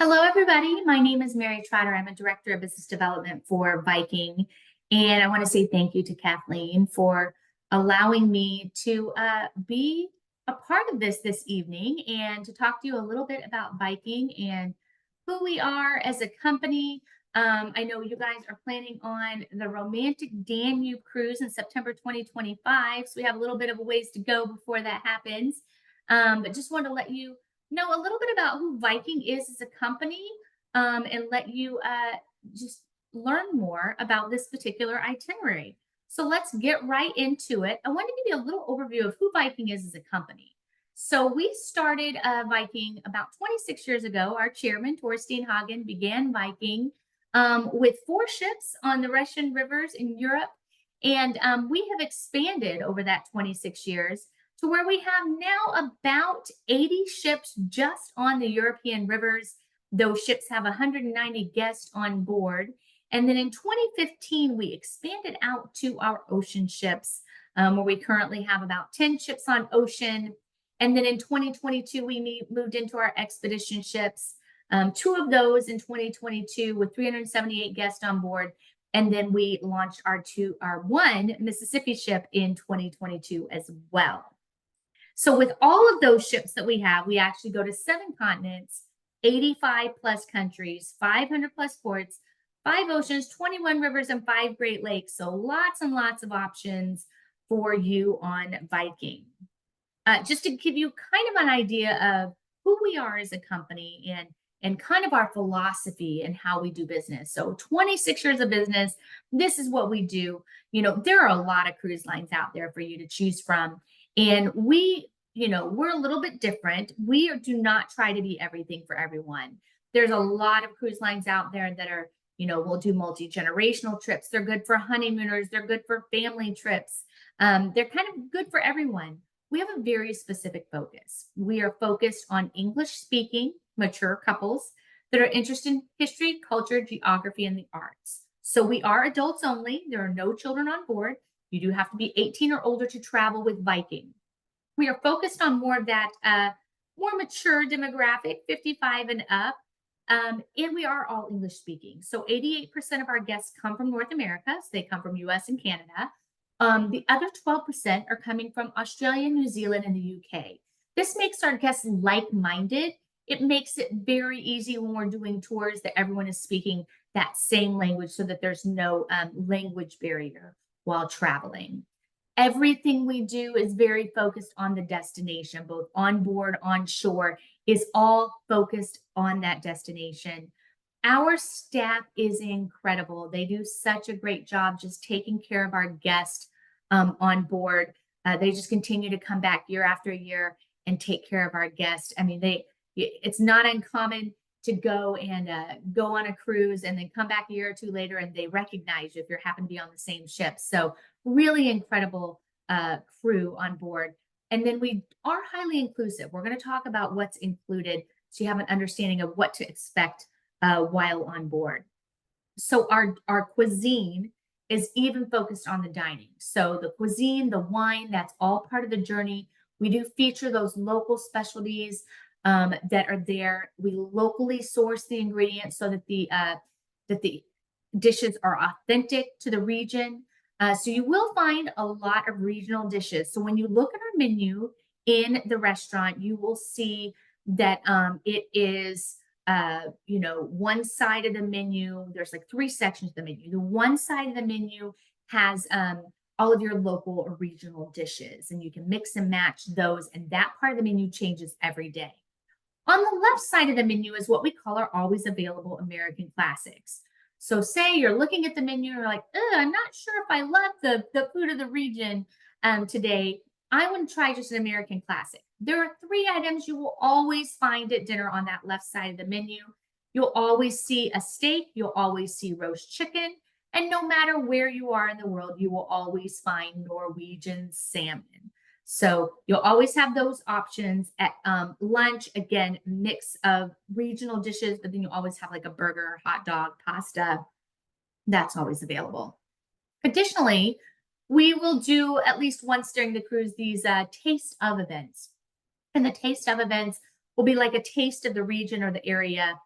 Hello, everybody. My name is Mary Trotter. I'm a director of business development for Viking. And I want to say thank you to Kathleen for allowing me to be a part of this evening and to talk to you a little bit about Viking and who we are as a company. I know you guys are planning on the romantic Danube cruise in September 2025. So we have a little bit of a ways to go before that happens. But just wanted to let you know a little bit about who Viking is as a company, and let you just learn more about this particular itinerary. So let's get right into it. I want to give you a little overview of who Viking is as a company. So we started Viking about 26 years ago. Our chairman, Torstein Hagen, began Viking with 4 ships on the Russian rivers in Europe. And we have expanded over that 26 years to where we have now about 80 ships just on the European rivers. Those ships have 190 guests on board. And then in 2015, we expanded out to our ocean ships, where we currently have about 10 ships on ocean. And then in 2022, we moved into our expedition ships, 2 of those in 2022 with 378 guests on board. And then we launched our one Mississippi ship in 2022 as well. So with all of those ships that we have, we actually go to 7 continents, 85 plus countries, 500 plus ports, 5 oceans, 21 rivers, and 5 Great Lakes. So lots and lots of options for you on Viking. Just to give you kind of an idea of who we are as a company and kind of our philosophy and how we do business. So 26 years of business, this is what we do. You know, there are a lot of cruise lines out there for you to choose from. And we're a little bit different. We do not try to be everything for everyone. There's a lot of cruise lines out there that are, we'll do multi-generational trips. They're good for honeymooners. They're good for family trips. They're kind of good for everyone. We have a very specific focus. We are focused on English-speaking, mature couples that are interested in history, culture, geography, and the arts. So we are adults only. There are no children on board. You do have to be 18 or older to travel with Viking. We are focused on more of that more mature demographic, 55 and up. And we are all English speaking. So 88% of our guests come from North America. So they come from US and Canada. The other 12% are coming from Australia, New Zealand, and the UK. This makes our guests like-minded. It makes it very easy when we're doing tours that everyone is speaking that same language so that there's no language barrier while traveling. Everything we do is very focused on the destination, both on board, on shore, is all focused on that destination. Our staff is incredible. They do such a great job just taking care of our guests on board. They just continue to come back year after year and take care of our guests. I mean, it's not uncommon to go on a cruise and then come back a year or two later and they recognize you if you happen to be on the same ship. So really incredible crew on board. And then we are highly inclusive. We're going to talk about what's included so you have an understanding of what to expect while on board. So our cuisine is even focused on the dining. So the cuisine, the wine, that's all part of the journey. We do feature those local specialties that are there. We locally source the ingredients so that the dishes are authentic to the region. So you will find a lot of regional dishes. So when you look at our menu in the restaurant, you will see that it is one side of the menu, there's like 3 sections of the menu. The one side of the menu has all of your local or regional dishes, and you can mix and match those, and that part of the menu changes every day. On the left side of the menu is what we call our always available American classics. So say you're looking at the menu, you're like, I'm not sure if I love the food of the region today. I want to try just an American classic. There are 3 items you will always find at dinner on that left side of the menu. You'll always see a steak. You'll always see roast chicken. And no matter where you are in the world, you will always find Norwegian salmon. So you'll always have those options at lunch. Again, mix of regional dishes, but then you always have like a burger, hot dog, pasta. That's always available. Additionally, we will do at least once during the cruise these taste of events. And the taste of events will be like a taste of the region or the area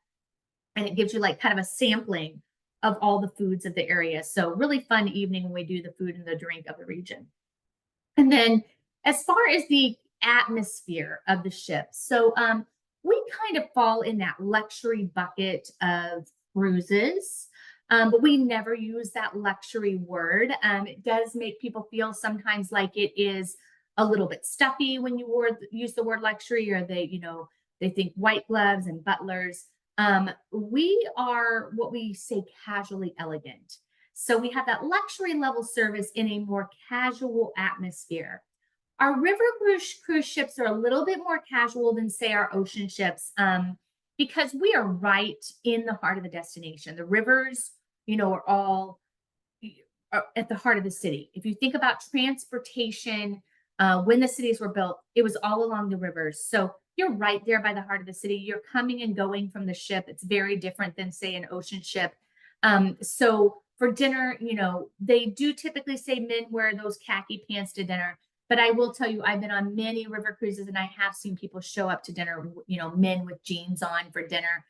and it gives you like kind of a sampling of all the foods of the area. So really fun evening when we do the food and the drink of the region. And then as far as the atmosphere of the ship, so we kind of fall in that luxury bucket of cruises. But we never use that luxury word. It does make people feel sometimes like it is a little bit stuffy when you use the word luxury, or they think white gloves and butlers. We are what we say casually elegant. So we have that luxury level service in a more casual atmosphere. Our river cruise ships are a little bit more casual than, say, our ocean ships, because we are right in the heart of the destination. The rivers, are all at the heart of the city. If you think about transportation, when the cities were built, it was all along the rivers. So you're right there by the heart of the city. You're coming and going from the ship. It's very different than, say, an ocean ship. So for dinner, they do typically say men wear those khaki pants to dinner. But I will tell you, I've been on many river cruises and I have seen people show up to dinner, men with jeans on for dinner.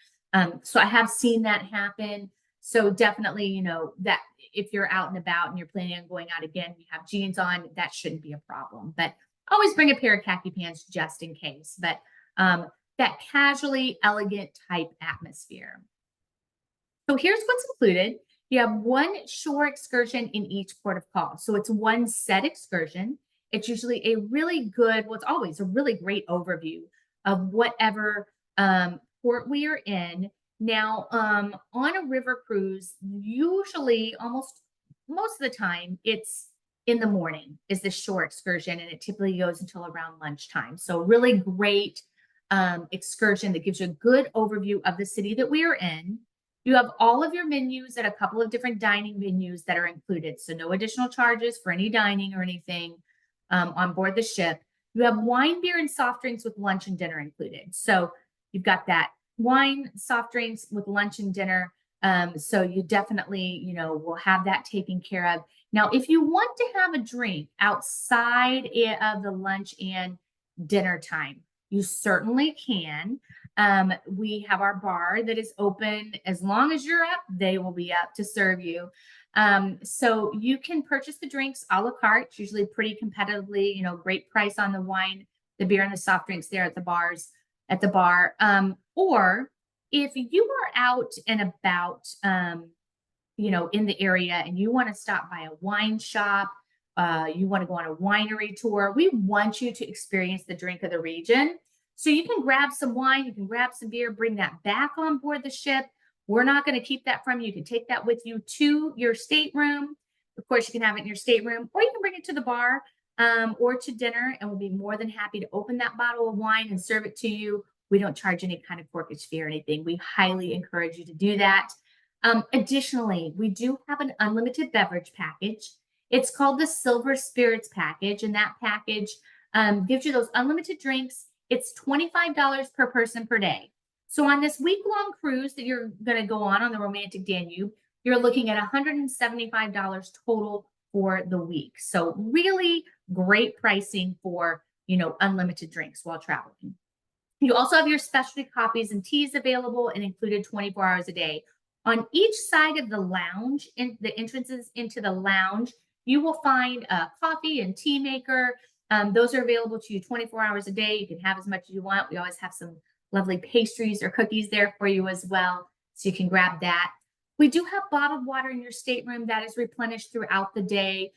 So I have seen that happen. So definitely, that if you're out and about and you're planning on going out again, you have jeans on, that shouldn't be a problem. But always bring a pair of khaki pants just in case. But that casually elegant type atmosphere. So here's what's included. You have one shore excursion in each port of call. So it's one set excursion. It's usually a really good, well, it's always a really great overview of whatever port we are in. Now, on a river cruise, usually most of the time, it's in the morning is the shore excursion, and it typically goes until around lunchtime. So really great excursion that gives you a good overview of the city that we are in. You have all of your menus at a couple of different dining venues that are included. So no additional charges for any dining or anything on board the ship. You have wine, beer, and soft drinks with lunch and dinner included. So you've got that wine, soft drinks with lunch and dinner. So you definitely, will have that taken care of. Now, if you want to have a drink outside of the lunch and dinner time, you certainly can. We have our bar that is open. As long as you're up, they will be up to serve you. So you can purchase the drinks a la carte, it's usually pretty competitively, great price on the wine, the beer, and the soft drinks there at the bar. Or if you are out and about, in the area and you want to stop by a wine shop, you want to go on a winery tour, we want you to experience the drink of the region. So you can grab some wine, you can grab some beer, bring that back on board the ship. We're not going to keep that from you. You can take that with you to your stateroom. Of course, you can have it in your stateroom, or you can bring it to the bar or to dinner, and we'll be more than happy to open that bottle of wine and serve it to you. We don't charge any kind of corkage fee or anything. We highly encourage you to do that. Additionally, we do have an unlimited beverage package. It's called the Silver Spirits package, and that package gives you those unlimited drinks. It's $25 per person per day. So on this week-long cruise that you're going to go on the romantic Danube, you're looking at $175 total for the week. So really great pricing for, unlimited drinks while traveling. You also have your specialty coffees and teas available and included 24 hours a day. On each side of the lounge, in the entrances into the lounge, you will find a coffee and tea maker. Those are available to you 24 hours a day. You can have as much as you want. We always have some lovely pastries or cookies there for you as well, so you can grab that. We do have bottled water in your stateroom that is replenished throughout the day.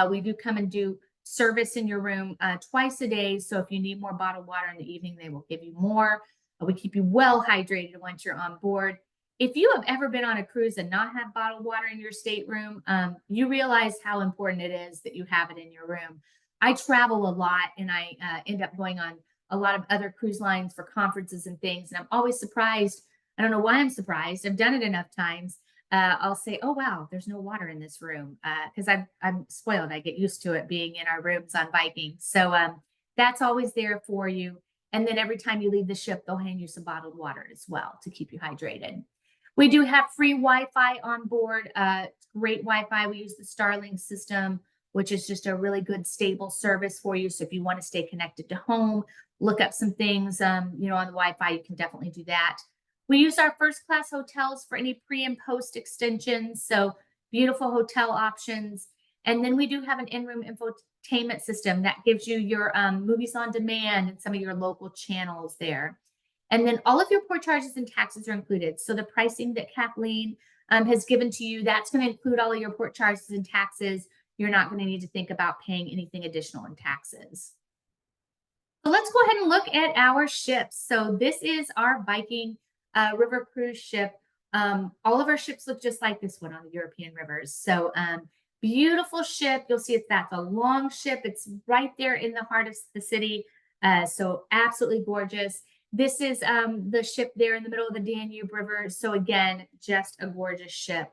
We do come and do service in your room twice a day. So if you need more bottled water in the evening, they will give you more. We keep you well hydrated once you're on board. If you have ever been on a cruise and not had bottled water in your stateroom, you realize how important it is that you have it in your room. I travel a lot and I end up going on a lot of other cruise lines for conferences and things. And I'm always surprised. I don't know why I'm surprised. I've done it enough times. I'll say, oh, wow, there's no water in this room, because I'm spoiled. I get used to it being in our rooms on Viking. So that's always there for you. And then every time you leave the ship, they'll hand you some bottled water as well to keep you hydrated. We do have free Wi-Fi on board. Great Wi-Fi. We use the Starlink system, which is just a really good, stable service for you. So if you want to stay connected to home, look up some things, on the Wi-Fi, you can definitely do that. We use our first class hotels for any pre and post extensions. So beautiful hotel options. And then we do have an in-room infotainment system that gives you your movies on demand and some of your local channels there. And then all of your port charges and taxes are included. So the pricing that Kathleen has given to you, that's going to include all of your port charges and taxes. You're not going to need to think about paying anything additional in taxes. So let's go ahead and look at our ships. So this is our Viking River cruise ship. All of our ships look just like this one on the European rivers. So beautiful ship. You'll see that's a long ship. It's right there in the heart of the city. So absolutely gorgeous. This is the ship there in the middle of the Danube River. So again, just a gorgeous ship.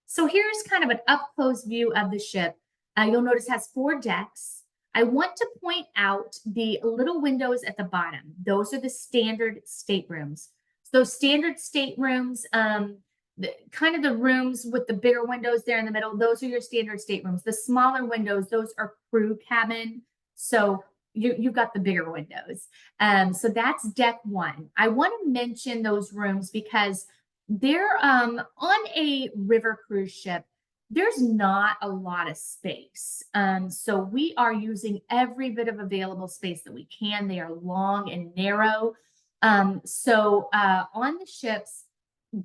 So here's kind of an up-close view of the ship. You'll notice it has 4 decks. I want to point out the little windows at the bottom. Those are the standard staterooms. So standard staterooms, kind of the rooms with the bigger windows there in the middle, those are your standard staterooms. The smaller windows, those are crew cabin. So you've got the bigger windows. So that's deck 1. I want to mention those rooms because they're on a river cruise ship. There's not a lot of space. So we are using every bit of available space that we can. They are long and narrow. So on the ships,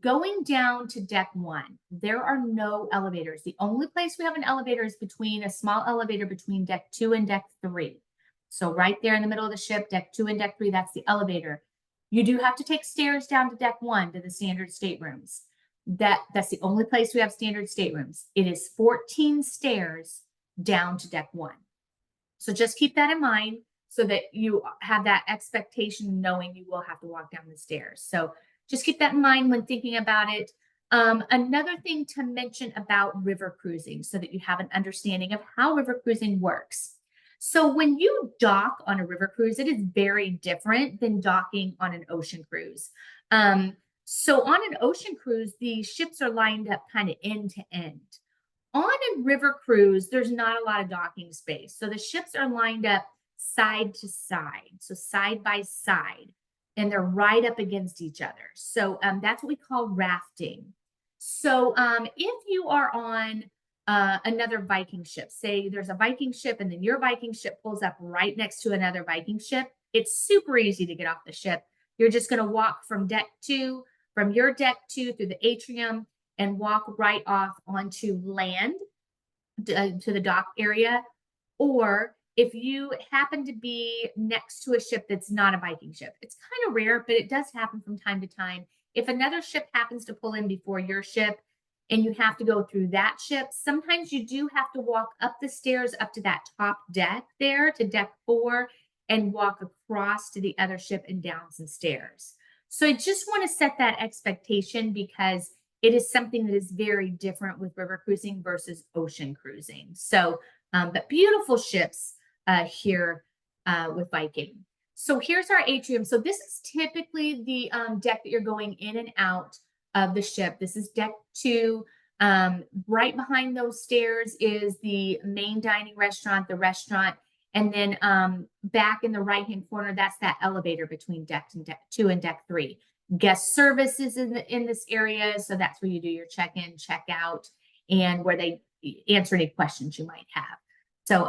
going down to deck 1, there are no elevators. The only place we have an elevator is between a small elevator between deck 2 and deck 3. So right there in the middle of the ship, deck 2 and deck 3, that's the elevator. You do have to take stairs down to deck 1 to the standard staterooms. That's the only place we have standard staterooms. It is 14 stairs down to deck 1. So just keep that in mind so that you have that expectation knowing you will have to walk down the stairs. So just keep that in mind when thinking about it. Another thing to mention about river cruising so that you have an understanding of how river cruising works. So when you dock on a river cruise, it is very different than docking on an ocean cruise. So on an ocean cruise, the ships are lined up kind of end to end. On a river cruise, there's not a lot of docking space. So the ships are lined up side to side, so side by side, and they're right up against each other. So that's what we call rafting. So if you are on another Viking ship, say there's a Viking ship and then your Viking ship pulls up right next to another Viking ship, it's super easy to get off the ship. You're just going to walk from your deck 2 through the atrium and walk right off onto land to the dock area. Or if you happen to be next to a ship that's not a Viking ship, it's kind of rare, but it does happen from time to time. If another ship happens to pull in before your ship and you have to go through that ship, sometimes you do have to walk up the stairs up to that top deck there to deck 4 and walk across to the other ship and down some stairs. So I just want to set that expectation because it is something that is very different with river cruising versus ocean cruising. So, but beautiful ships here with Viking. So here's our atrium. So this is typically the deck that you're going in and out of the ship. This is deck 2. Right behind those stairs is the main dining restaurant, the restaurant. And then back in the right-hand corner, that's that elevator between deck 2 and deck 3. Guest service is in this area. So that's where you do your check-in, check-out, and where they answer any questions you might have. So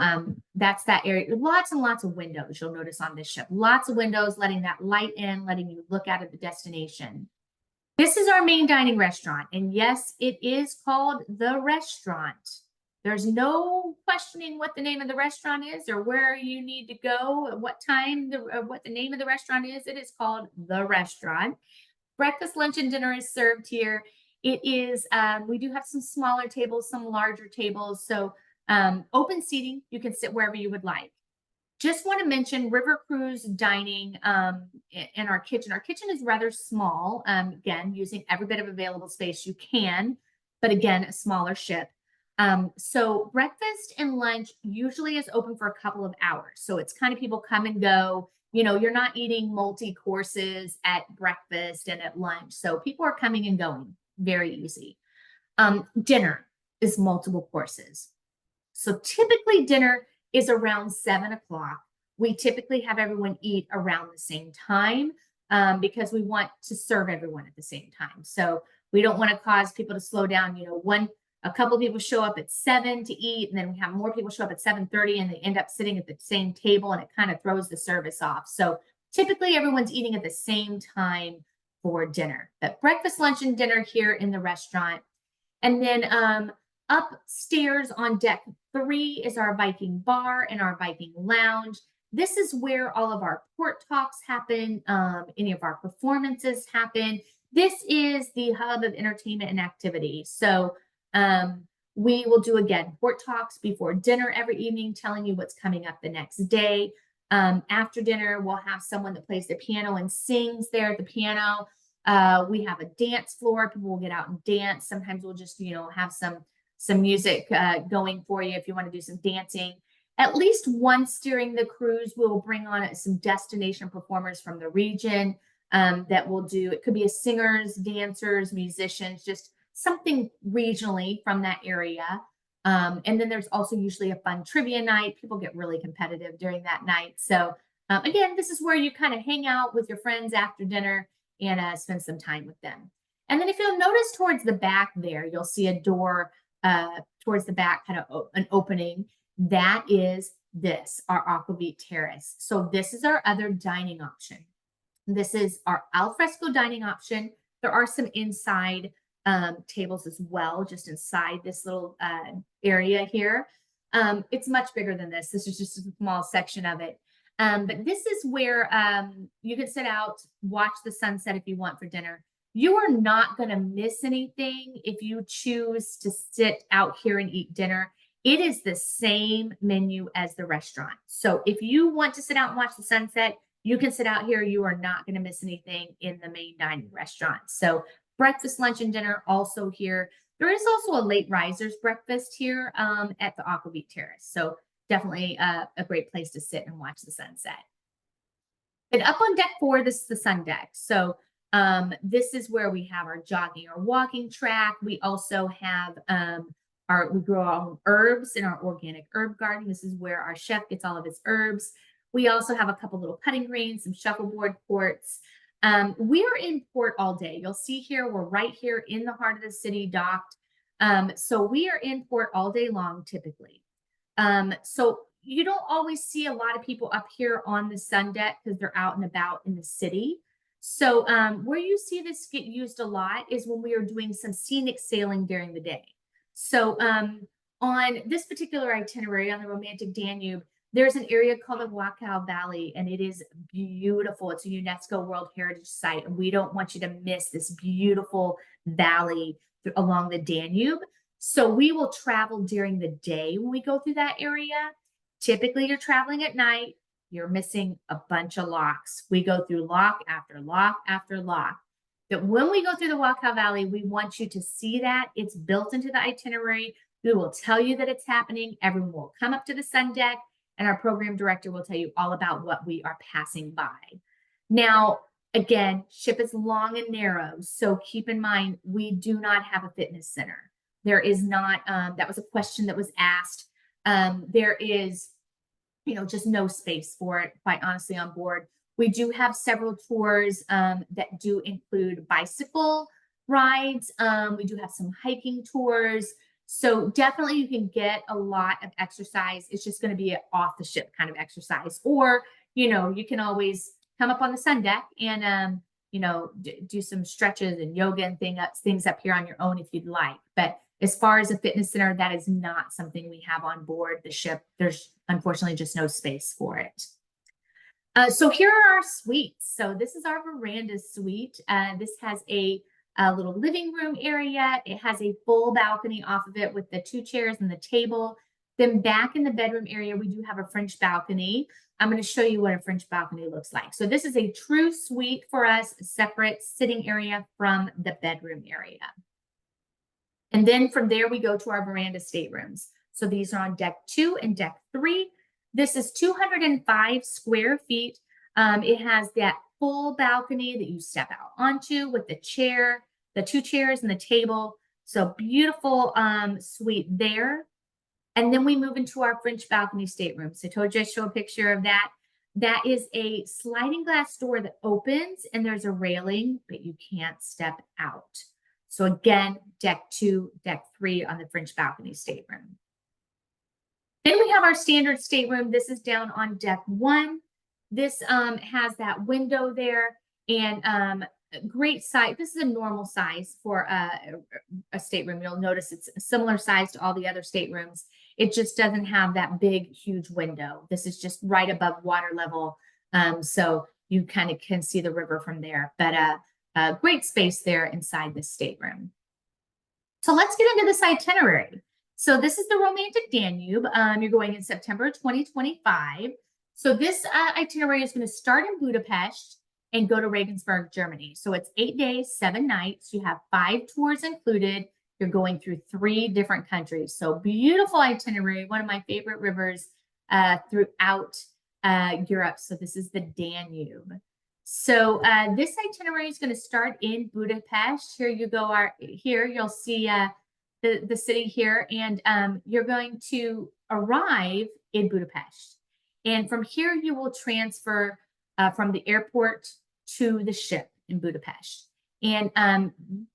that's that area. Lots and lots of windows you'll notice on this ship. Lots of windows letting that light in, letting you look out at the destination. This is our main dining restaurant. And yes, it is called The Restaurant. There's no questioning what the name of the restaurant is or where you need to go, at what time, what the name of the restaurant is. It is called The Restaurant. Breakfast, lunch, and dinner is served here. It is, we do have some smaller tables, some larger tables. So open seating, you can sit wherever you would like. Just want to mention river cruise dining in our kitchen. Our kitchen is rather small, again, using every bit of available space you can, but again, a smaller ship. So breakfast and lunch usually is open for a couple of hours. So it's kind of people come and go. You know, you're not eating multi-courses at breakfast and at lunch. So people are coming and going, very easy. Dinner is multiple courses. So typically dinner is around 7 o'clock. We typically have everyone eat around the same time. because we want to serve everyone at the same time. So we don't want to cause people to slow down. You know, a couple of people show up at 7 to eat, and then we have more people show up at 7:30, and they end up sitting at the same table, and it kind of throws the service off. So typically everyone's eating at the same time for dinner. But breakfast, lunch, and dinner here in the restaurant. And then upstairs on deck 3 is our Viking bar and our Viking lounge. This is where all of our port talks happen, any of our performances happen. This is the hub of entertainment and activity. So we will do, again, port talks before dinner every evening, telling you what's coming up the next day. After dinner, we'll have someone that plays the piano and sings there at the piano. We have a dance floor. People will get out and dance. Sometimes we'll just, you know, have some music going for you if you want to do some dancing. At least once during the cruise, we'll bring on some destination performers from the region that will do, it could be a singers, dancers, musicians, just something regionally from that area. And then there's also usually a fun trivia night. People get really competitive during that night. So again, this is where you kind of hang out with your friends after dinner and spend some time with them. And then if you'll notice towards the back there, you'll see a door towards the back, kind of an opening. That is our Aquavit Terrace. So this is our other dining option. This is our alfresco dining option. There are some inside tables as well, just inside this little area here. It's much bigger than this. This is just a small section of it. But this is where you can sit out, watch the sunset if you want for dinner. You are not going to miss anything if you choose to sit out here and eat dinner. It is the same menu as the restaurant. So if you want to sit out and watch the sunset, you can sit out here. You are not going to miss anything in the main dining restaurant. So breakfast, lunch, and dinner also here. There is also a late risers breakfast here at the Aquavit Terrace. So definitely a great place to sit and watch the sunset. And up on deck 4, this is the sun deck. So this is where we have our jogging or walking track. We also have we grow our own herbs in our organic herb garden. This is where our chef gets all of his herbs. We also have a couple little putting greens, some shuffleboard courts. We're in port all day. You'll see here, we're right here in the heart of the city, docked. So we are in port all day long, typically. So you don't always see a lot of people up here on the sun deck because they're out and about in the city. So where you see this get used a lot is when we are doing some scenic sailing during the day. So on this particular itinerary on the romantic Danube, there's an area called the Wachau Valley, and it is beautiful. It's a UNESCO World Heritage Site, and we don't want you to miss this beautiful valley along the Danube. So we will travel during the day when we go through that area. Typically, you're traveling at night. You're missing a bunch of locks. We go through lock after lock after lock. That when we go through the Wachau Valley, we want you to see that. It's built into the itinerary. We will tell you that it's happening. Everyone will come up to the sun deck, and our program director will tell you all about what we are passing by. Now, again, ship is long and narrow, so keep in mind, we do not have a fitness center. There is not, that was a question that was asked. There is, just no space for it, quite honestly, on board. We do have several tours that do include bicycle rides. We do have some hiking tours. So definitely you can get a lot of exercise. It's just going to be an off the ship kind of exercise. Or, you can always come up on the sun deck and, do some stretches and yoga and things up here on your own if you'd like. But as far as a fitness center, that is not something we have on board the ship. There's unfortunately just no space for it. So here are our suites. So this is our veranda suite. This has a little living room area. It has a full balcony off of it with the 2 chairs and the table. Then back in the bedroom area, we do have a French balcony. I'm going to show you what a French balcony looks like. So this is a true suite for us, a separate sitting area from the bedroom area. And then from there, we go to our veranda staterooms. So these are on deck 2 and deck 3. This is 205 square feet. It has that full balcony that you step out onto with the 2 chairs and the table. So beautiful suite there. And then we move into our French balcony stateroom. So I told you I'd show a picture of that. That is a sliding glass door that opens and there's a railing, but you can't step out. So again, deck 2, deck 3 on the French balcony stateroom. Then we have our standard stateroom. This is down on deck 1. This has that window there and great size. This is a normal size for a stateroom. You'll notice it's a similar size to all the other staterooms. It just doesn't have that big, huge window. This is just right above water level. So you kind of can see the river from there, but great space there inside this stateroom. So let's get into this itinerary. So this is the romantic Danube. You're going in September 2025. So this itinerary is going to start in Budapest and go to Regensburg, Germany. So it's 8 days, 7 nights. You have 5 tours included. You're going through 3 different countries. So beautiful itinerary, one of my favorite rivers throughout Europe. So this is the Danube. So this itinerary is going to start in Budapest. Here you go. Here you'll see the city here, and you're going to arrive in Budapest. And from here, you will transfer from the airport to the ship in Budapest. And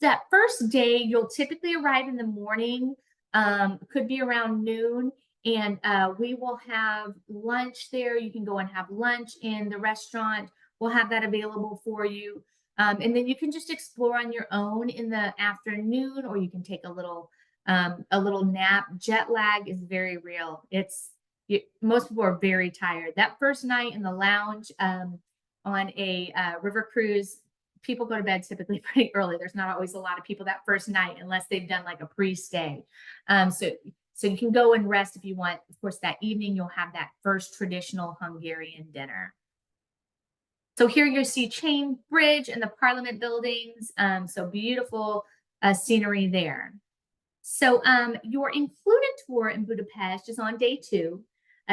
that first day, you'll typically arrive in the morning, could be around noon, and we will have lunch there. You can go and have lunch in the restaurant. We'll have that available for you. And then you can just explore on your own in the afternoon, or you can take a little nap. Jet lag is very real. Most people are very tired. That first night in the lounge on a river cruise, people go to bed typically pretty early. There's not always a lot of people that first night unless they've done like a pre-stay. So you can go and rest if you want. Of course, that evening you'll have that first traditional Hungarian dinner. So here you see Chain Bridge and the Parliament buildings. So beautiful scenery there. So your included tour in Budapest is on day 2.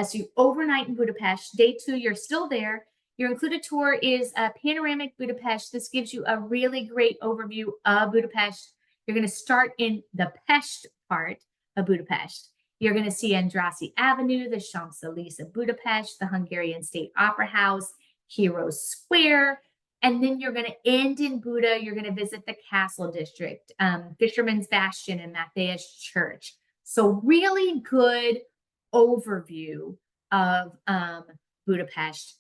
So you overnight in Budapest. Day 2, you're still there. Your included tour is Panoramic Budapest. This gives you a really great overview of Budapest. You're going to start in the Pest part of Budapest. You're going to see Andrassy Avenue, the Champs-Élysées of Budapest, the Hungarian State Opera House, Heroes Square, and then you're going to end in Buda. You're going to visit the Castle District, Fisherman's Bastion, and Matthias Church. So really good overview of Budapest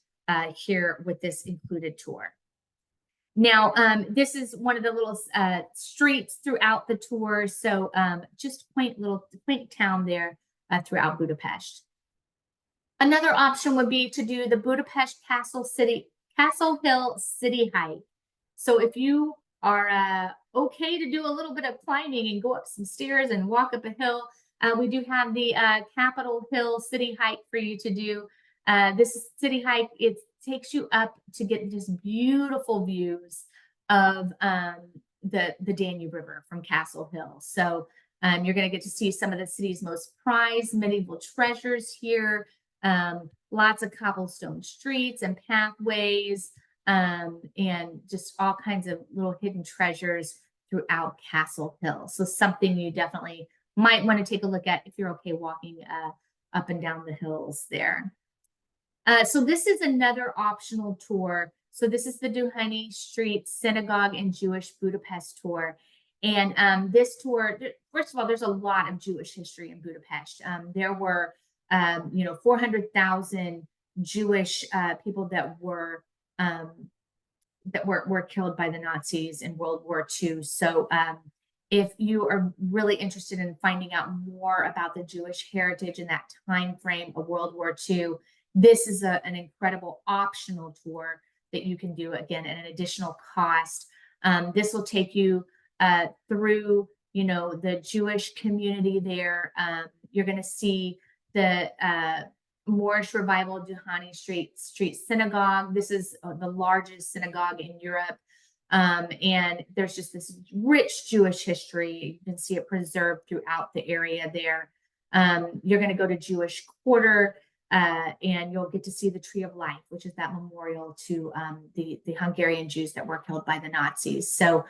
here with this included tour. Now, this is one of the little streets throughout the tour. So just quaint town there throughout Budapest. Another option would be to do the Budapest Castle Hill City Hike. So if you are okay to do a little bit of climbing and go up some stairs and walk up a hill, we do have the Capitol Hill City Hike for you to do. This city hike, it takes you up to get just beautiful views of the Danube River from Castle Hill. So you're going to get to see some of the city's most prized medieval treasures here. Lots of cobblestone streets and pathways, and just all kinds of little hidden treasures throughout Castle Hill. So something you definitely might want to take a look at if you're okay walking up and down the hills there. So this is another optional tour. So this is the Duhany Street Synagogue and Jewish Budapest tour. And this tour, first of all, there's a lot of Jewish history in Budapest. There were 400,000 Jewish people that were killed by the Nazis in World War II. So if you are really interested in finding out more about the Jewish heritage in that time frame of World War II, this is an incredible optional tour that you can do, again, at an additional cost. This will take you through, the Jewish community there. You're going to see the Moorish Revival Duhany Street Synagogue. This is the largest synagogue in Europe. And there's just this rich Jewish history. You can see it preserved throughout the area there. You're going to go to Jewish Quarter, and you'll get to see the Tree of Life, which is that memorial to the Hungarian Jews that were killed by the Nazis. So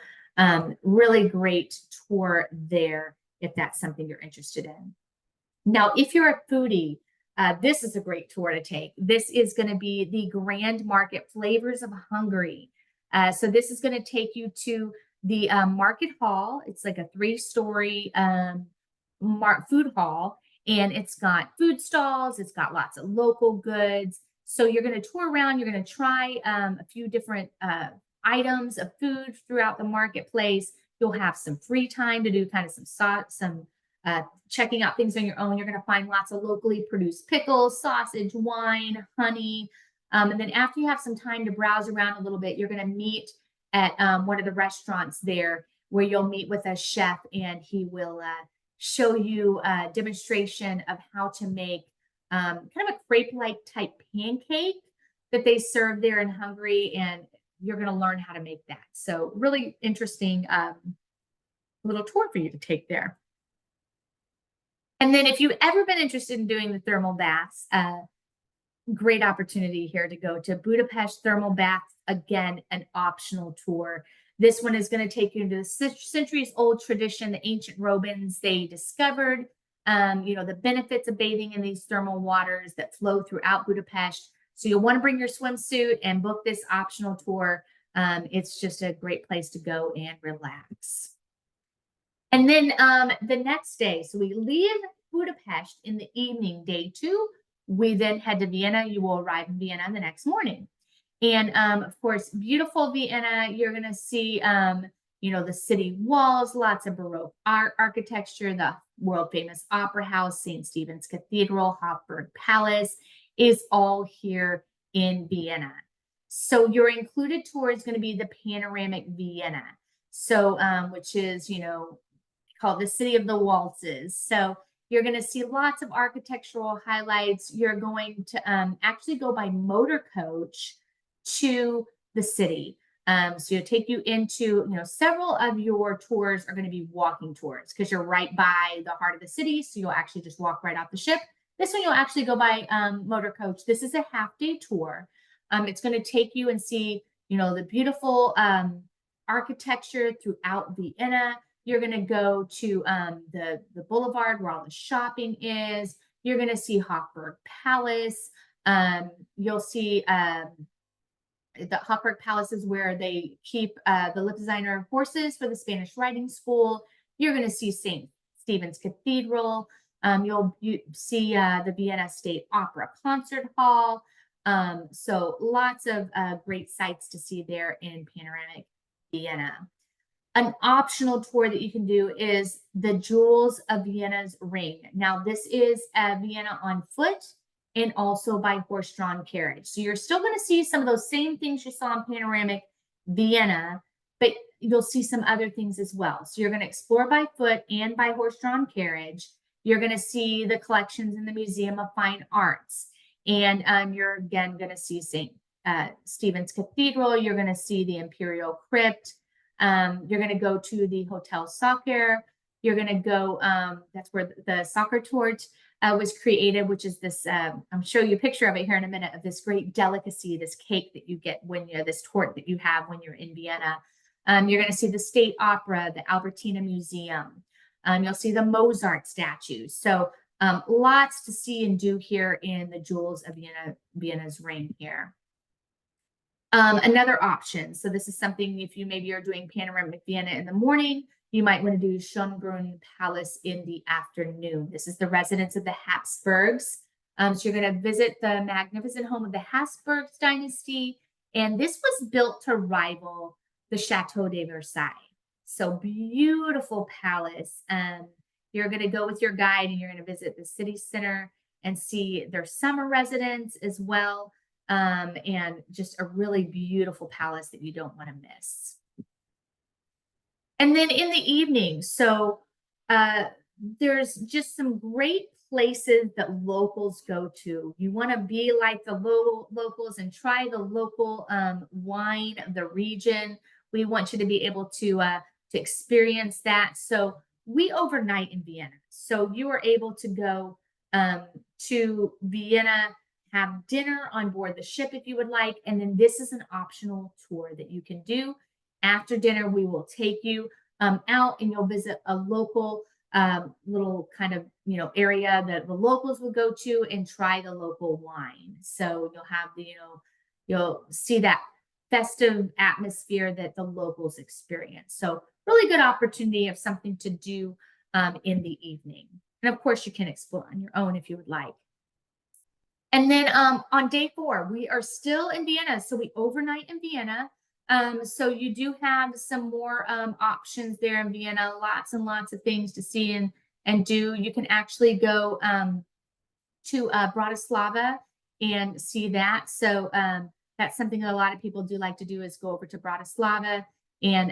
really great tour there if that's something you're interested in. Now, if you're a foodie, This is a great tour to take. This is going to be the Grand Market Flavors of Hungary. So this is going to take you to the market hall. It's like a 3-story food hall, and it's got food stalls. It's got lots of local goods. So you're going to tour around. You're going to try a few different items of food throughout the marketplace. You'll have some free time to do kind of some checking out things on your own. You're going to find lots of locally produced pickles, sausage, wine, honey. And then after you have some time to browse around a little bit, you're going to meet at one of the restaurants there, where you'll meet with a chef, and he will show you a demonstration of how to make kind of a crepe-like type pancake that they serve there in Hungary. And you're going to learn how to make that. So really interesting little tour for you to take there. And then if you've ever been interested in doing the thermal baths, great opportunity here to go to Budapest Thermal Baths. Again, an optional tour. This one is going to take you into the centuries-old tradition, the ancient Romans. They discovered, the benefits of bathing in these thermal waters that flow throughout Budapest. So you'll want to bring your swimsuit and book this optional tour. It's just a great place to go and relax. And then the next day, so we leave Budapest in the evening, day 2. We then head to Vienna. You will arrive in Vienna the next morning. And of course, beautiful Vienna. You're going to see, the city walls, lots of Baroque architecture, the world famous opera house, St. Stephen's Cathedral, Hofburg Palace is all here in Vienna. So your included tour is going to be the panoramic Vienna. So, which is, called the City of the Waltzes. So you're going to see lots of architectural highlights. You're going to actually go by motor coach to the city. So you'll take you into, several of your tours are going to be walking tours because you're right by the heart of the city. So you'll actually just walk right off the ship. This one you'll actually go by motor coach. This is a half-day tour. It's going to take you and see, the beautiful architecture throughout Vienna. You're going to go to the boulevard where all the shopping is. You're going to see Hofburg Palace. You'll see the Hofburg Palace is where they keep the Lipizzaner horses for the Spanish riding school. You're going to see St. Stephen's Cathedral. You'll see the Vienna State Opera Concert Hall. So lots of great sights to see there in panoramic Vienna. An optional tour that you can do is the Jewels of Vienna's Ring. Now, this is Vienna on foot and also by horse-drawn carriage. So you're still going to see some of those same things you saw in panoramic Vienna, but you'll see some other things as well. So you're going to explore by foot and by horse-drawn carriage. You're going to see the collections in the Museum of Fine Arts. And you're, again, going to see St. Stephen's Cathedral. You're going to see the Imperial Crypt. You're going to go to the Hotel Soccer. You're going to go, that's where the soccer torch was created, which is this, I'm showing you a picture of it here in a minute, of this great delicacy, this cake that you get when this torte that you have when you're in Vienna. You're going to see the State Opera, the Albertina Museum. You'll see the Mozart statues. So lots to see and do here in the Jewels of Vienna's Ring here. Another option. So this is something, if you maybe are doing panoramic Vienna in the morning, you might want to do Schönbrunn Palace in the afternoon. This is the residence of the Habsburgs. So you're going to visit the magnificent home of the Habsburgs dynasty. And this was built to rival the Chateau de Versailles. So beautiful palace. You're going to go with your guide and you're going to visit the city center and see their summer residence as well. And just a really beautiful palace that you don't want to miss. And then in the evening, so there's just some great places that locals go to. You want to be like the locals and try the local wine of the region. We want you to be able to experience that. So we overnight in Vienna. So you are able to go to Vienna, have dinner on board the ship if you would like. And then this is an optional tour that you can do. After dinner, we will take you out and you'll visit a local little kind of area that the locals would go to and try the local wine. So you'll have you'll see that festive atmosphere that the locals experience. So really good opportunity of something to do in the evening. And of course, you can explore on your own if you would like. And then on day 4, we are still in Vienna. So we overnight in Vienna. So you do have some more options there in Vienna, lots and lots of things to see and do. You can actually go to Bratislava and see that. So that's something that a lot of people do like to do, is go over to Bratislava and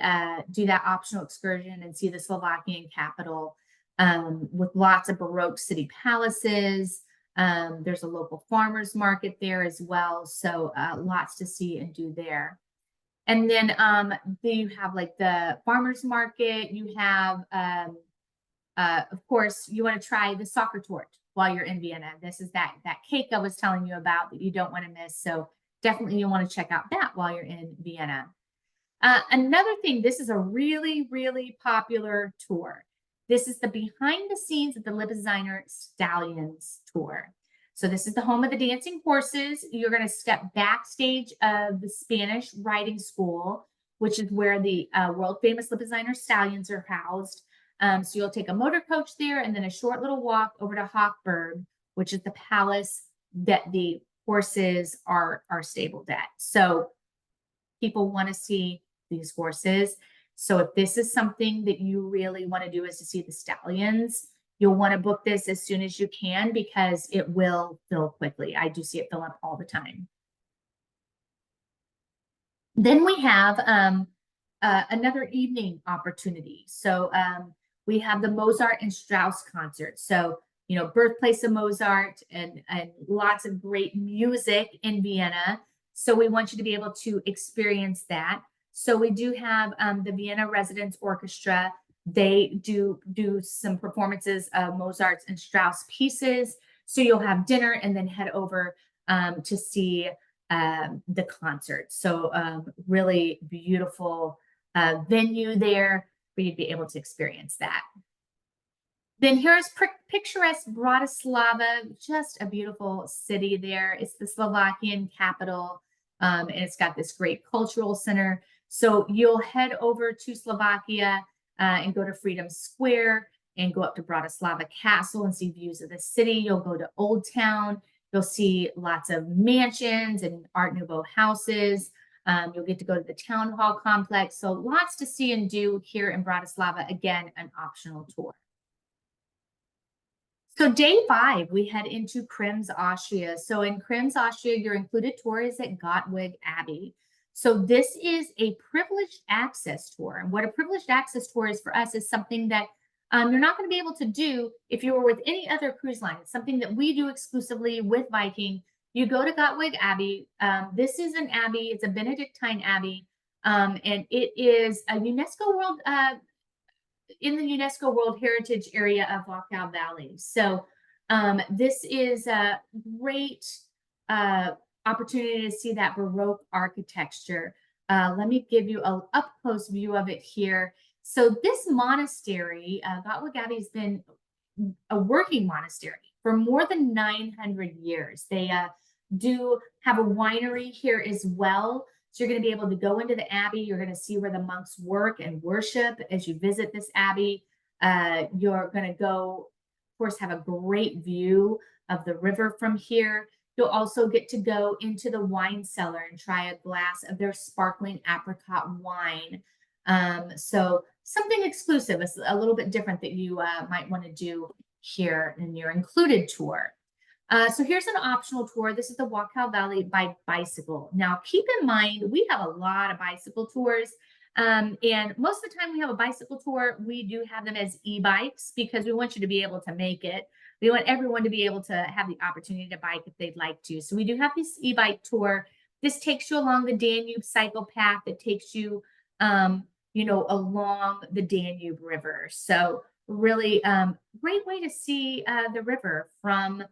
do that optional excursion and see the Slovakian capital with lots of Baroque city palaces. There's a local farmers market there as well. So lots to see and do there. And then you have like the farmers market. You have, of course, you want to try the soccer torte while you're in Vienna. This is that cake I was telling you about that you don't want to miss. So definitely you want to check out that while you're in Vienna. Another thing, this is a really, really popular tour. This is the behind the scenes of the Designer Stallions tour. So this is the home of the dancing horses. You're going to step backstage of the Spanish riding school, which is where the world famous Designer Stallions are housed. So you'll take a motor coach there and then a short little walk over to Hochberg, which is the palace that the horses are stabled at. So people want to see these horses. So if this is something that you really want to do, is to see the stallions, you'll want to book this as soon as you can because it will fill quickly. I do see it fill up all the time. Then we have another evening opportunity. So we have the Mozart and Strauss concert. So, birthplace of Mozart and lots of great music in Vienna. So we want you to be able to experience that. So we do have the Vienna Residence Orchestra. They do some performances of Mozart's and Strauss pieces. So you'll have dinner and then head over to see the concert. So really beautiful venue there for you to be able to experience that. Then here's picturesque Bratislava, just a beautiful city there. It's the Slovakian capital, and it's got this great cultural center. So you'll head over to Slovakia and go to Freedom Square and go up to Bratislava Castle and see views of the city. You'll go to Old Town. You'll see lots of mansions and Art Nouveau houses. You'll get to go to the town hall complex. So lots to see and do here in Bratislava. Again, an optional tour. So day 5, we head into Krems, Austria. So in Krems, Austria, your included tour is at Gottwig Abbey. So this is a privileged access tour. And what a privileged access tour is for us is something that you're not going to be able to do if you were with any other cruise line. It's something that we do exclusively with Viking. You go to Gottwig Abbey. This is an abbey. It's a Benedictine abbey. And it is a UNESCO World in the UNESCO World Heritage Area of Wachau Valley. So this is a great opportunity to see that Baroque architecture. Let me give you an up-close view of it here. So this monastery, Gottwig Abbey, has been a working monastery for more than 900 years. They do have a winery here as well. So you're going to be able to go into the abbey. You're going to see where the monks work and worship as you visit this abbey. You're going to go, of course, have a great view of the river from here. You'll also get to go into the wine cellar and try a glass of their sparkling apricot wine. So something exclusive, a little bit different that you might want to do here in your included tour. So here's an optional tour. This is the Wachau Valley by bicycle. Now, keep in mind, we have a lot of bicycle tours. And most of the time we have a bicycle tour, we do have them as e-bikes because we want you to be able to make it. We want everyone to be able to have the opportunity to bike if they'd like to. So we do have this e-bike tour. This takes you along the Danube cycle path. It takes you, along the Danube River. So really great way to see the river from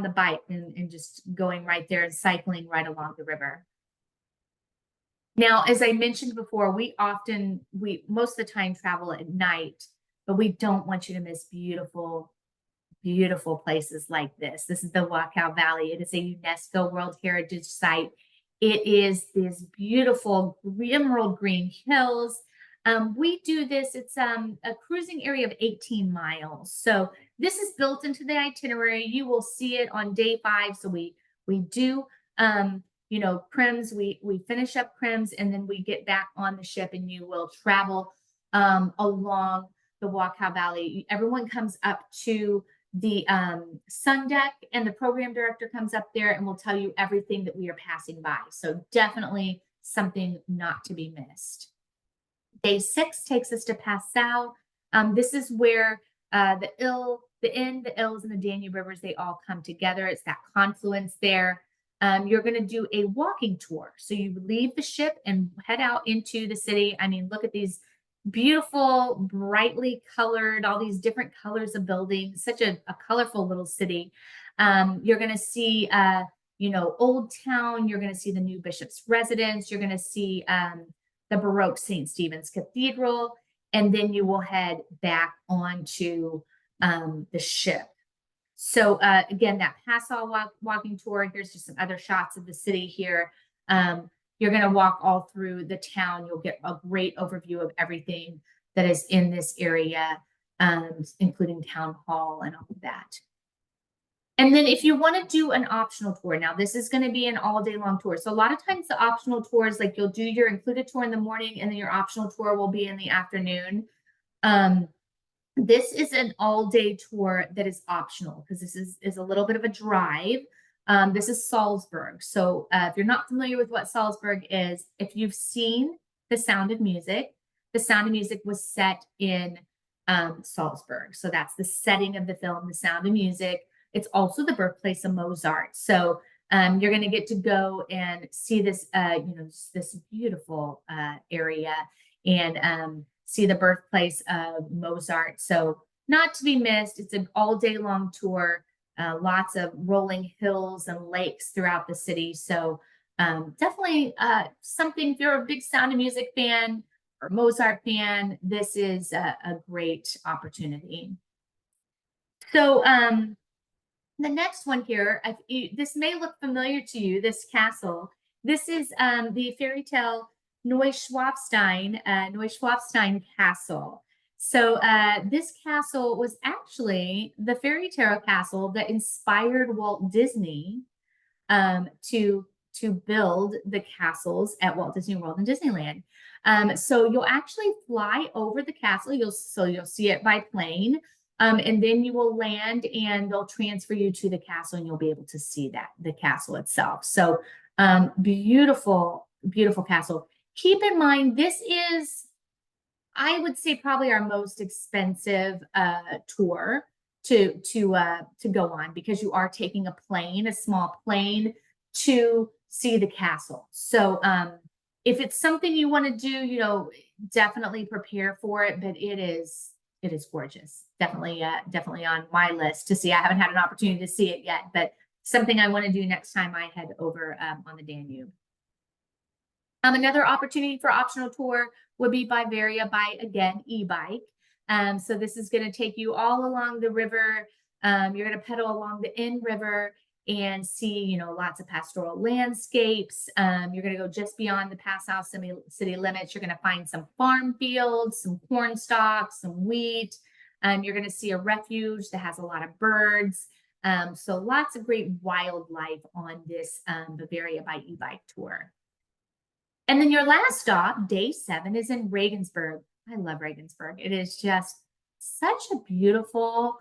the bike and just going right there and cycling right along the river. Now, as I mentioned before, we most of the time travel at night, but we don't want you to miss beautiful beautiful places like this. This is the Wachau Valley. It is a UNESCO World Heritage Site. It is these beautiful emerald green hills. We do this, it's a cruising area of 18 miles. So this is built into the itinerary. You will see it on day 5. So we do crims, we finish up crims, and then we get back on the ship, and you will travel along the Wachau Valley. Everyone comes up to the sun deck, and the program director comes up there and will tell you everything that we are passing by. So definitely something not to be missed. Day 6 takes us to Passau. This is where the Inn, the Ilz, and the Danube rivers, they all come together. It's that confluence there. You're going to do a walking tour. So you leave the ship and head out into the city. I mean, look at these beautiful, brightly colored, all these different colors of buildings, such a colorful little city. You're going to see, Old Town. You're going to see the new bishop's residence. You're going to see the Baroque St. Stephen's Cathedral, and then you will head back onto the ship. So again, that Passau walking tour, here's just some other shots of the city here. You're going to walk all through the town. You'll get a great overview of everything that is in this area, including town hall and all of that. And then if you want to do an optional tour, now this is going to be an all day long tour. So a lot of times the optional tours, like you'll do your included tour in the morning, and then your optional tour will be in the afternoon. This is an all day tour that is optional because this is a little bit of a drive. This is Salzburg. So if you're not familiar with what Salzburg is, if you've seen The Sound of Music, The Sound of Music was set in Salzburg. So that's the setting of the film, The Sound of Music. It's also the birthplace of Mozart. So you're going to get to go and see this, this beautiful area, and see the birthplace of Mozart. So not to be missed. It's an all day long tour, lots of rolling hills and lakes throughout the city. So definitely something, if you're a big Sound of Music fan or Mozart fan, this is a great opportunity. So the next one here, this may look familiar to you, this castle. This is the fairy tale Neuschwanstein Castle. So this castle was actually the fairy tale castle that inspired Walt Disney to build the castles at Walt Disney World and Disneyland. So you'll actually fly over the castle. You'll see it by plane. And then you will land, and they'll transfer you to the castle, and you'll be able to see the castle itself. So beautiful, beautiful castle. Keep in mind, this is, I would say, probably our most expensive tour to go on, because you are taking a small plane to see the castle. So if it's something you want to do, definitely prepare for it. But it is gorgeous. Definitely on my list to see. I haven't had an opportunity to see it yet, but something I want to do next time I head over on the Danube. Another opportunity for optional tour would be Bavaria by, again, e-bike. So this is going to take you all along the river. You're going to pedal along the Inn River and see, lots of pastoral landscapes. You're going to go just beyond the Passau city limits. You're going to find some farm fields, some corn stalks, some wheat. You're going to see a refuge that has a lot of birds. So lots of great wildlife on this Bavaria by e-bike tour. And then your last stop, day 7, is in Regensburg. I love Regensburg. It is just such a beautiful,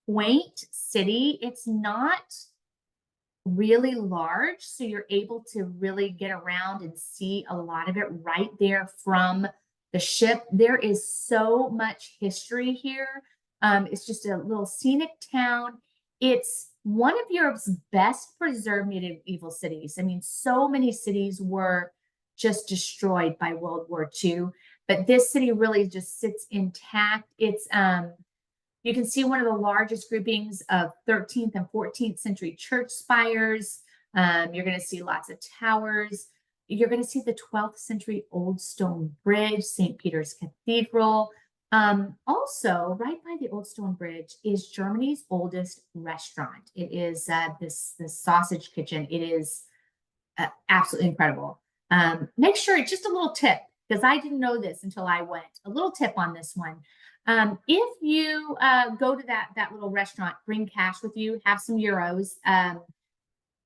quaint city. It's not really large, so you're able to really get around and see a lot of it right there from the ship. There is so much history here. It's just a little scenic town. It's one of Europe's best preserved medieval cities. I mean, so many cities were just destroyed by World War II, but this city really just sits intact. It's you can see one of the largest groupings of 13th and 14th century church spires. You're going to see lots of towers. You're going to see the 12th century old stone bridge, St. Peter's Cathedral. Also, right by the Old Stone Bridge is Germany's oldest restaurant. It is this sausage kitchen. It is absolutely incredible. Make sure, just a little tip, because I didn't know this until I went. A little tip on this one. If you go to that little restaurant, bring cash with you, have some euros.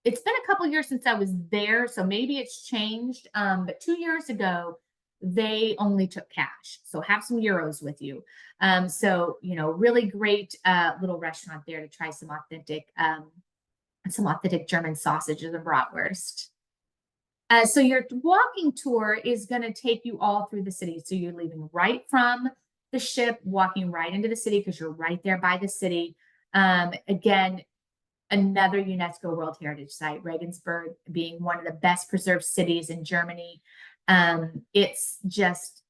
It's been a couple years since I was there, so maybe it's changed. But 2 years ago, they only took cash. So have some euros with you. So, really great little restaurant there to try some authentic German sausages and bratwurst. So your walking tour is going to take you all through the city. So you're leaving right from the ship, walking right into the city because you're right there by the city. Again, another UNESCO World Heritage Site, Regensburg being one of the best preserved cities in Germany. It's just,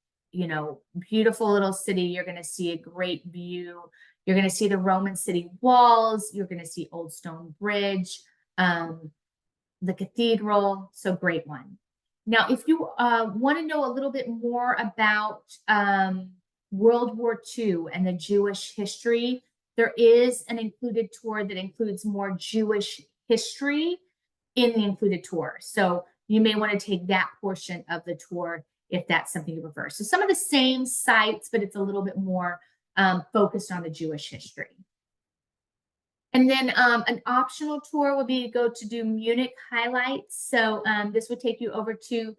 beautiful little city. You're going to see a great view. You're going to see the Roman city walls. You're going to see Old Stone Bridge, the cathedral. So great one. Now, if you want to know a little bit more about World War II and the Jewish history, there is an included tour that includes more Jewish history in the included tour. So you may want to take that portion of the tour if that's something you prefer. So some of the same sites, but it's a little bit more focused on the Jewish history. And then an optional tour would be to go to do Munich highlights. So this would take you over to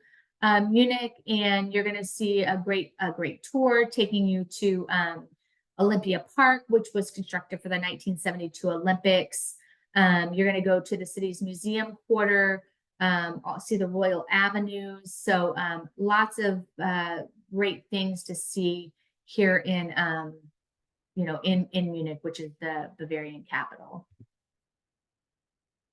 Munich, and you're going to see a great tour taking you to Olympia Park, which was constructed for the 1972 Olympics. You're going to go to the city's museum quarter, see the Royal Avenues. So lots of great things to see here in Munich, which is the Bavarian capital.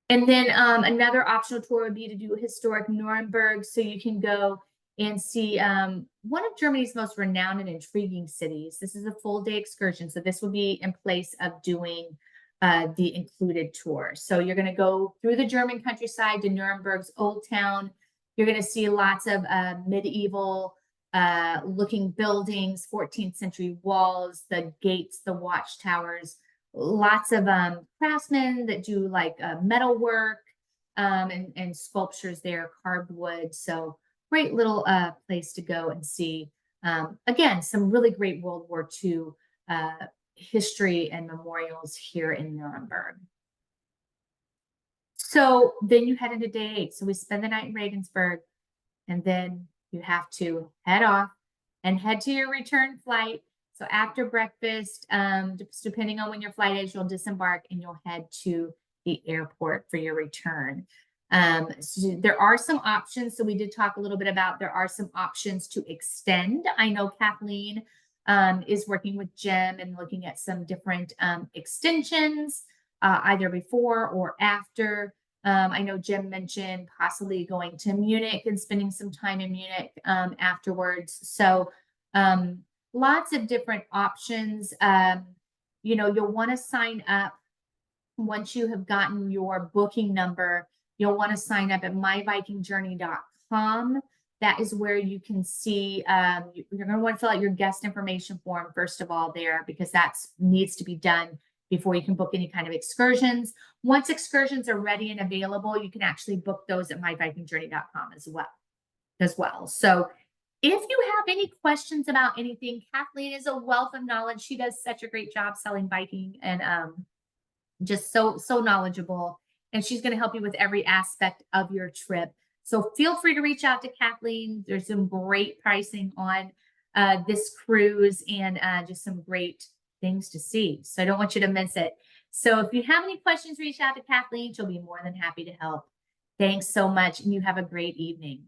And then another optional tour would be to do historic Nuremberg. So you can go and see one of Germany's most renowned and intriguing cities. This is a full day excursion. So this will be in place of doing the included tour. So you're going to go through the German countryside to Nuremberg's Old Town. You're going to see lots of medieval looking buildings, 14th century walls, the gates, the watchtowers, lots of craftsmen that do like metal work and sculptures there, carved wood. So great little place to go and see. Again, some really great World War II history and memorials here in Nuremberg. So then you head into day 8. So we spend the night in Regensburg, and then you have to head off and head to your return flight. So after breakfast, depending on when your flight is, you'll disembark and you'll head to the airport for your return. So there are some options. So we did talk a little bit about, there are some options to extend. I know Kathleen is working with Jim and looking at some different extensions, either before or after. I know Jim mentioned possibly going to Munich and spending some time in Munich afterwards. So lots of different options. You'll want to sign up once you have gotten your booking number. You'll want to sign up at myvikingjourney.com. That is where you can see, you're going to want to fill out your guest information form, first of all, there, because that needs to be done before you can book any kind of excursions. Once excursions are ready and available, you can actually book those at myvikingjourney.com as well. So if you have any questions about anything, Kathleen is a wealth of knowledge. She does such a great job selling Viking and just so knowledgeable. And she's going to help you with every aspect of your trip. So feel free to reach out to Kathleen. There's some great pricing on this cruise and just some great things to see. So I don't want you to miss it. So if you have any questions, reach out to Kathleen. She'll be more than happy to help. Thanks so much, and you have a great evening.